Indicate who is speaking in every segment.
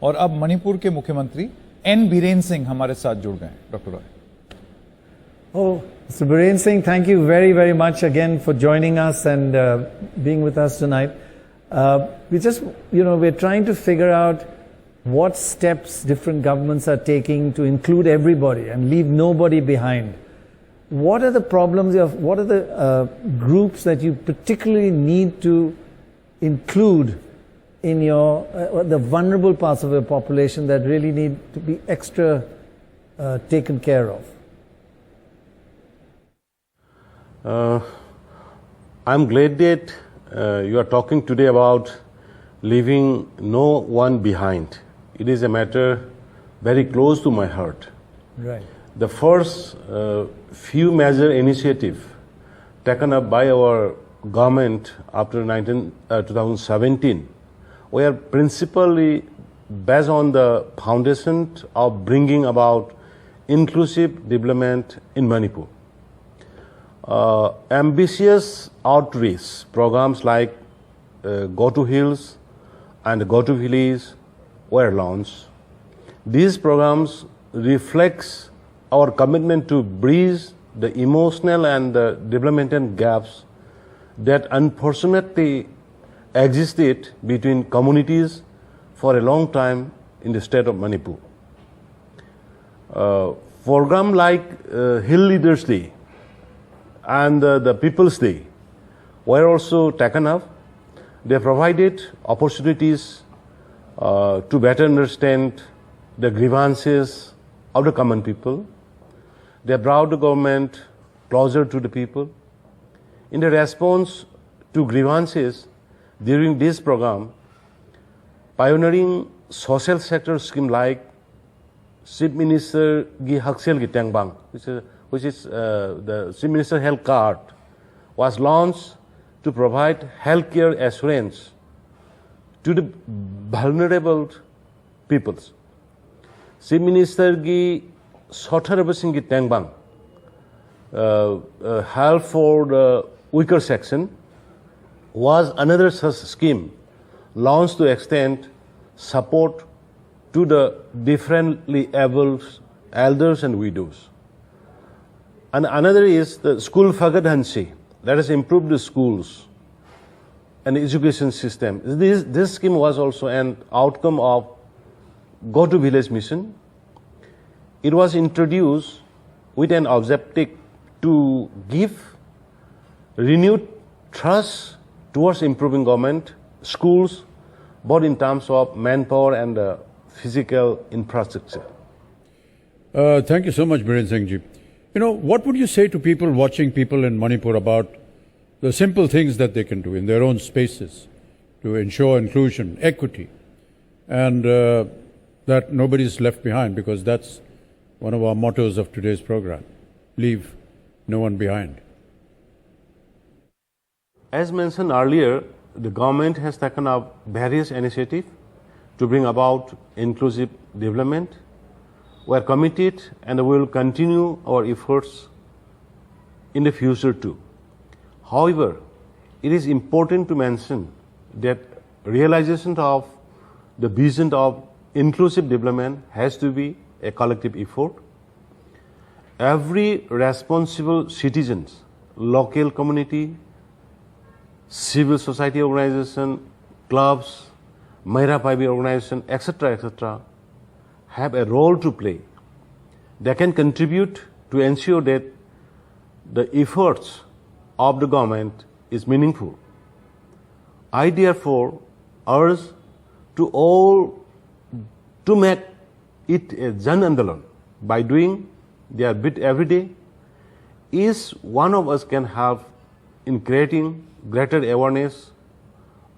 Speaker 1: और अब मणिपुर के मुख्यमंत्री एन बीरेन सिंह हमारे साथ जुड़ गए हैं। Doctor Roy.
Speaker 2: Oh, Mr. Biren Singh, thank you very, very much again for joining us and being with us tonight. We're trying to figure out what steps different governments are taking to include everybody and leave nobody behind. What are the problems, what are the groups that you particularly need to include in the vulnerable parts of your population that really need to be extra taken care of?
Speaker 3: I'm glad that you are talking today about leaving no one behind. It is a matter very close to my heart.
Speaker 2: Right.
Speaker 3: The first few major initiatives taken up by our government after 2017 were principally based on the foundation of bringing about inclusive development in Manipur. Ambitious outreach programs like Go to Hills and Go to Village were launched. These programs reflects our commitment to bridge the emotional and the developmental gaps that unfortunately existed between communities for a long time in the state of Manipur. Program like Hill Leaders Day and the People's Day were also taken up. They provided opportunities to better understand the grievances of the common people. They brought the government closer to the people. In the response to grievances during this program, pioneering social sector scheme like Chief Minister Gi Haksel Gi Tengbang, which is the Chief Minister Health Card, was launched to provide healthcare assurance to the vulnerable peoples. Chief Minister Gi Sothar Singh Gi Tengbang, help for the weaker section, was another such scheme launched to extend support to the differently abled elders and widows. And another is the school Fagadansi, that has improved the schools and education system. This scheme was also an outcome of Go to Village mission. It was introduced with an objective to give renewed trust towards improving government, schools, both in terms of manpower and physical infrastructure.
Speaker 4: Thank you so much, Biren Singh ji. What would you say to people watching people in Manipur about the simple things that they can do in their own spaces to ensure inclusion, equity, and that nobody is left behind, because that's one of our mottos of today's program, leave no one behind.
Speaker 3: As mentioned earlier, the government has taken up various initiatives to bring about inclusive development. We are committed and we will continue our efforts in the future too. However, it is important to mention that realization of the vision of inclusive development has to be a collective effort. Every responsible citizen, local community, civil society organization, clubs, Mahira Paibi organization, etc., have a role to play. They can contribute to ensure that the efforts of the government is meaningful. I therefore urge to all to make it a Jan Andolan by doing their bit every day. Each one of us can help in creating greater awareness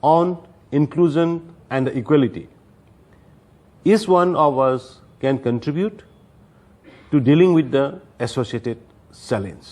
Speaker 3: on inclusion and equality. Each one of us can contribute to dealing with the associated challenge.